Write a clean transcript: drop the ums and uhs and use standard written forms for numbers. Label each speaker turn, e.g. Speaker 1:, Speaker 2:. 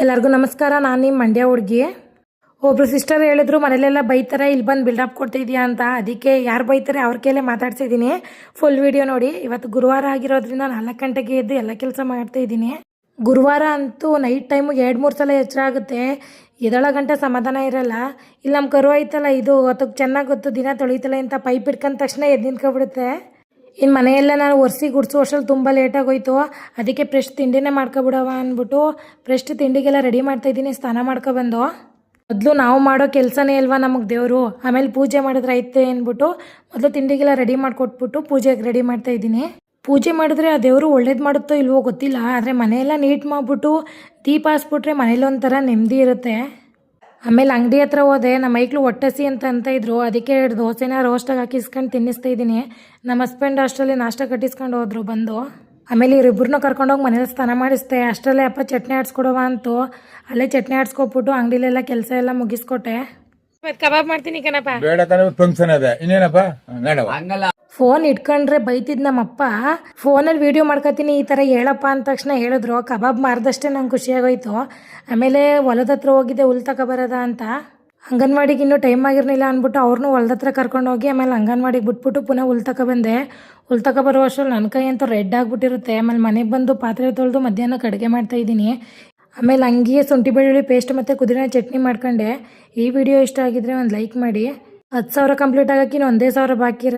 Speaker 1: ಎಲ್ಲರಿಗೂ ನಮಸ್ಕಾರ. ನಾನು ನಿಮ್ಮ ಮಂಡ್ಯ ಹುಡುಗಿ. ಒಬ್ರು ಸಿಸ್ಟರ್ ಹೇಳಿದ್ರು ಮನೇಲೆಲ್ಲ ಬೈತಾರೆ, ಇಲ್ಲಿ ಬಂದು ಬಿಲ್ಡಪ್ ಕೊಡ್ತಿದ್ಯಾ ಅಂತ. ಅದಕ್ಕೆ ಯಾರು ಬೈತಾರೆ ಅವ್ರ ಕೈಲೇ ಮಾತಾಡ್ಸಿದ್ದೀನಿ. ಫುಲ್ ವಿಡಿಯೋ ನೋಡಿ. ಇವತ್ತು ಗುರುವಾರ ಆಗಿರೋದ್ರಿಂದ 4 ಗಂಟೆಗೆ ಎದ್ದು ಎಲ್ಲ ಕೆಲಸ ಮಾಡ್ತಾಯಿದ್ದೀನಿ. ಗುರುವಾರ ಅಂತೂ ನೈಟ್ ಟೈಮಿಗೆ 2-3 ಸಲ ಎಚ್ಚರ ಆಗುತ್ತೆ. ಎದಳ ಗಂಟೆ ಸಮಾಧಾನ ಇರಲ್ಲ. ಇಲ್ಲಿ ನಮ್ಮ ಕರು ಐತಲ್ಲ, ಇದು ಅದಕ್ಕೆ ಚೆನ್ನಾಗಿ ಗೊತ್ತು ದಿನ ತೊಳಿತಲ್ಲ ಅಂತ. ಪೈಪ್ ಇಟ್ಕೊಂಡ ತಕ್ಷಣ ಎದ್ದು ನಿಂತ್ಕೊಬಿಡುತ್ತೆ. ಇನ್ನು ಮನೆಯೆಲ್ಲ ನಾನು ಒರೆಸಿ ಗುಡಿಸೋ ಅಷ್ಟರಲ್ಲಿ ತುಂಬ ಲೇಟಾಗೋಯ್ತು. ಅದಕ್ಕೆ ಫ್ರೆಶ್ ತಿಂಡಿನೇ ಮಾಡ್ಕೊಬಿಡವ ಅಂದ್ಬಿಟ್ಟು ಫ್ರೆಶ್ ತಿಂಡಿಗೆಲ್ಲ ರೆಡಿ ಮಾಡ್ತಾಯಿದ್ದೀನಿ. ಸ್ನಾನ ಮಾಡ್ಕೊಬಂದು ಮೊದಲು ನಾವು ಮಾಡೋ ಕೆಲಸನೇ ಅಲ್ವಾ ನಮಗೆ ದೇವರು. ಆಮೇಲೆ ಪೂಜೆ ಮಾಡಿದ್ರೆ ಐತೆ ಅಂದ್ಬಿಟ್ಟು ಮೊದಲು ತಿಂಡಿಗೆಲ್ಲ ರೆಡಿ ಮಾಡಿಕೊಟ್ಬಿಟ್ಟು ಪೂಜೆಗೆ ರೆಡಿ ಮಾಡ್ತಾಯಿದ್ದೀನಿ. ಪೂಜೆ ಮಾಡಿದ್ರೆ ಆ ದೇವರು ಒಳ್ಳೇದು ಮಾಡುತ್ತೋ ಇಲ್ವೋ ಗೊತ್ತಿಲ್ಲ, ಆದರೆ ಮನೆಯೆಲ್ಲ ನೀಟ್ ಮಾಡಿಬಿಟ್ಟು ದೀಪ ಹಾಸ್ಬಿಟ್ರೆ ಮನೇಲಿ ಒಂಥರ ನೆಮ್ಮದಿ ಇರುತ್ತೆ. ಆಮೇಲೆ ಅಂಗಡಿ ಹತ್ರ ಹೋದೆ. ನಮ್ಮ ಮೈಕ್ಳು ಹೊಟ್ಟೆಸಿ ಅಂತ ಇದ್ರು. ಅದಕ್ಕೆ 2 ದೋಸೆನ ರೋಸ್ಟಾಗಿ ಹಾಕಿಸ್ಕೊಂಡು ತಿನ್ನಿಸ್ತಾ ಇದ್ದೀನಿ. ನಮ್ಮ ಹಸ್ಬೆಂಡ್ ಅಷ್ಟರಲ್ಲಿ ನಾಷ್ಟ ಕಟ್ಟಿಸ್ಕೊಂಡು ಹೋದ್ರು ಬಂದು. ಆಮೇಲೆ ಇವರಿಬ್ಬರನ್ನ ಕರ್ಕೊಂಡೋಗಿ ಮನೇಲಿ ಸ್ನಾನ ಮಾಡಿಸ್ದೆ. ಅಷ್ಟರಲ್ಲೇ ಅಪ್ಪ ಚಟ್ನಿ ಆಡ್ಸ್ಕೊಡವ ಅಂತು. ಅಲ್ಲೇ ಚಟ್ನಿ ಆಡ್ಸ್ಕೊಟ್ಬಿಟ್ಟು ಅಂಗಡಿಲೆಲ್ಲ ಕೆಲಸ ಎಲ್ಲ ಮುಗಿಸ್ಕೊಟ್ಟೆ. ಕಬಾಬ್ ಮಾಡ್ತೀನಿ ಕಣಪ್ಪ.
Speaker 2: ಫಂಕ್ಷನ್ ಅದೇ ಇನ್ನೇನಪ್ಪ
Speaker 1: ಫೋನ್ ಇಟ್ಕೊಂಡ್ರೆ ಬೈತಿದ್ ನಮ್ಮಪ್ಪ. ಫೋನಲ್ಲಿ ವೀಡಿಯೋ ಮಾಡ್ಕೊತೀನಿ ಈ ಥರ ಹೇಳಪ್ಪ ಅಂದ ತಕ್ಷಣ ಹೇಳಿದ್ರು. ಕಬಾಬ್ ಮಾರ್ದಷ್ಟೇ ನಂಗೆ ಖುಷಿಯಾಗೋಯ್ತು. ಆಮೇಲೆ ಹೊಲದ ಹತ್ರ ಹೋಗಿದ್ದೆ ಹುಲ್ ತಗೊಬರೋದ ಅಂತ. ಅಂಗನವಾಡಿಗೆ ಇನ್ನೂ ಟೈಮ್ ಆಗಿರಲಿಲ್ಲ ಅಂದ್ಬಿಟ್ಟು ಅವ್ರನ್ನೂ ಹೊಲದ ಹತ್ರ ಕರ್ಕೊಂಡೋಗಿ ಆಮೇಲೆ ಅಂಗನವಾಡಿಗೆ ಬಿಟ್ಬಿಟ್ಟು ಪುನಃ ಹುಲ್ ತಗೊಬಂದೆ. ಹುಲ್ ತಗೊಬರೋ ಅಷ್ಟರಲ್ಲಿ ನನ್ನ ಕೈ ಅಂತೂ ರೆಡ್ ಆಗಿಬಿಟ್ಟಿರುತ್ತೆ. ಆಮೇಲೆ ಮನೆಗೆ ಬಂದು ಪಾತ್ರೆ ತೊಳೆದು ಮಧ್ಯಾಹ್ನಕ್ಕೆ ಅಡುಗೆ ಮಾಡ್ತಾಯಿದ್ದೀನಿ. ಆಮೇಲೆ ಹಂಗೆ ಶುಂಠಿ ಬೆಳ್ಳುಳ್ಳಿ ಪೇಸ್ಟ್ ಮತ್ತು ಕುದಿನ ಚಟ್ನಿ ಮಾಡ್ಕೊಂಡೆ. ಈ ವಿಡಿಯೋ ಇಷ್ಟ ಆಗಿದ್ರೆ ಒಂದು ಲೈಕ್ ಮಾಡಿ. 10,000 ಕಂಪ್ಲೀಟ್ ಆಗೋಕ್ಕೆ ಇನ್ನು 1,000 ಬಾಕಿ